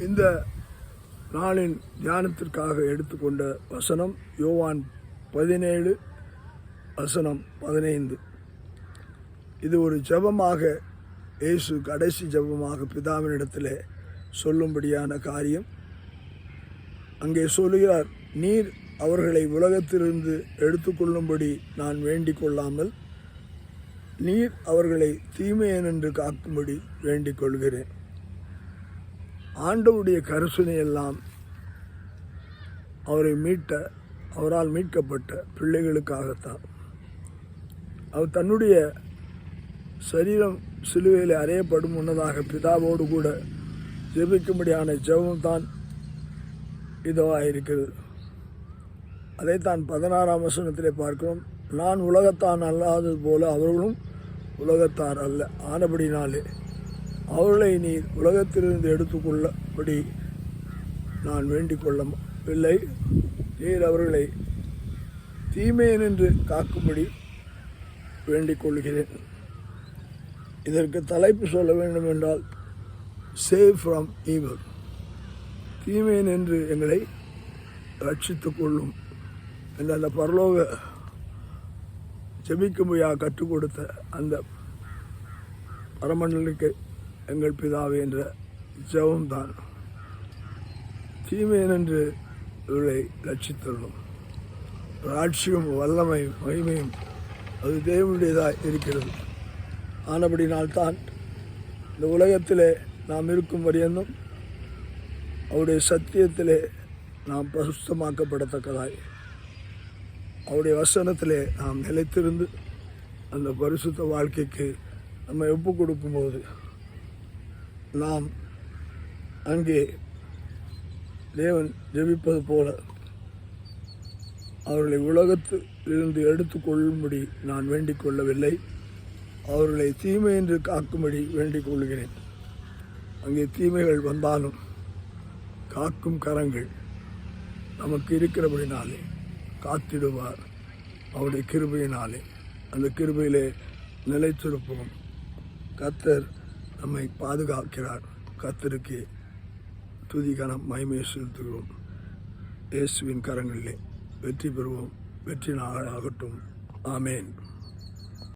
இந்த நாளின் தியானத்திற்காக எடுத்துக்கொண்ட வசனம் யோவான் 17:15. இது ஒரு ஜெபமாக, இயேசு கடைசி ஜெபமாக பிதாவினிடத்தில் சொல்லும்படியான காரியம். அங்கே சொல்லுகிறார், நீர் அவர்களை உலகத்திலிருந்து எடுத்துக்கொள்ளும்படி நான் வேண்டிக் கொள்ளாமல் நீர் அவர்களை தீமையென்று காக்கும்படி வேண்டிக் கொள்கிறேன். ஆண்டவருடைய கருசனை எல்லாம் அவரால் மீட்கப்பட்ட பிள்ளைகளுக்காகத்தான். அவர் தன்னுடைய சரீரம் சிலுவையில் அறையப்படும் முன்னதாக பிதாவோடு கூட ஜெபிக்கும்படியான ஜெபம்தான் இதுவாயிருக்கிறது. அதைத்தான் 16ஆம் வசனத்திலே பார்க்கிறோம். நான் உலகத்தான் அல்லாதது போல அவர்களும் உலகத்தார் அல்ல. ஆனபடினாலே அவர்களை நீர் உலகத்திலிருந்து எடுத்துக்கொள்ளபடி நான் வேண்டிக் கொள்ளவில்லை. நீர் அவர்களை தீமையென்று காக்கும்படி வேண்டிக் கொள்கிறேன். இதற்கு தலைப்பு சொல்ல வேண்டும் என்றால், சேவ் ஃப்ரம் ஈவில். தீமையன் என்று எங்களை ரட்சித்துக் கொள்ளும் என்ற அந்த பரலோக ஜெபிக்கும்படியாக கற்றுக் கொடுத்த அந்த பரமண்டலுக்கு எங்கள் பிதாவே என்ற ஜெபம்தான். தீமையன் என்று இவர்களை ரட்சித்துள்ளோம். ராட்சியும் வல்லமை மகிமையும் அது தேவனுடையதாக இருக்கிறது. ஆனபடினால்தான் இந்த உலகத்திலே நாம் இருக்கும் வரையந்தும் அவருடைய சத்தியத்திலே நாம் பரிசுத்தமாக்கப்படத்தக்கதாய் அவருடைய வசனத்திலே நாம் நிலைத்திருந்து அந்த பரிசுத்த வாழ்க்கைக்கு நம்ம ஒப்பு கொடுக்கும்போது நாம் அங்கே தேவன் ஜெபிப்பது போல அவர்களை உலகத்தில் இருந்து எடுத்துக்கொள்ளும்படி நான் வேண்டிக் கொள்ளவில்லை, அவர்களை தீமை என்று காக்கும்படி வேண்டிக் கொள்கிறேன். அங்கே தீமைகள் வந்தாலும் காக்கும் கரங்கள் நமக்கு இருக்கிறபடினாலே காத்திடுவார். அவருடைய கிருபையினாலே அந்த கிருபையிலே நிலைத்திருப்போம். கர்த்தர் நம்மை பாதுகாக்கிறார். கர்த்தருக்கு துதி கனம் மகிமை செலுத்துகிறோம். இயேசுவின் கரங்களிலே வெற்றி பெறுவோம். வெற்றி நாளாகட்டும். ஆமேன்.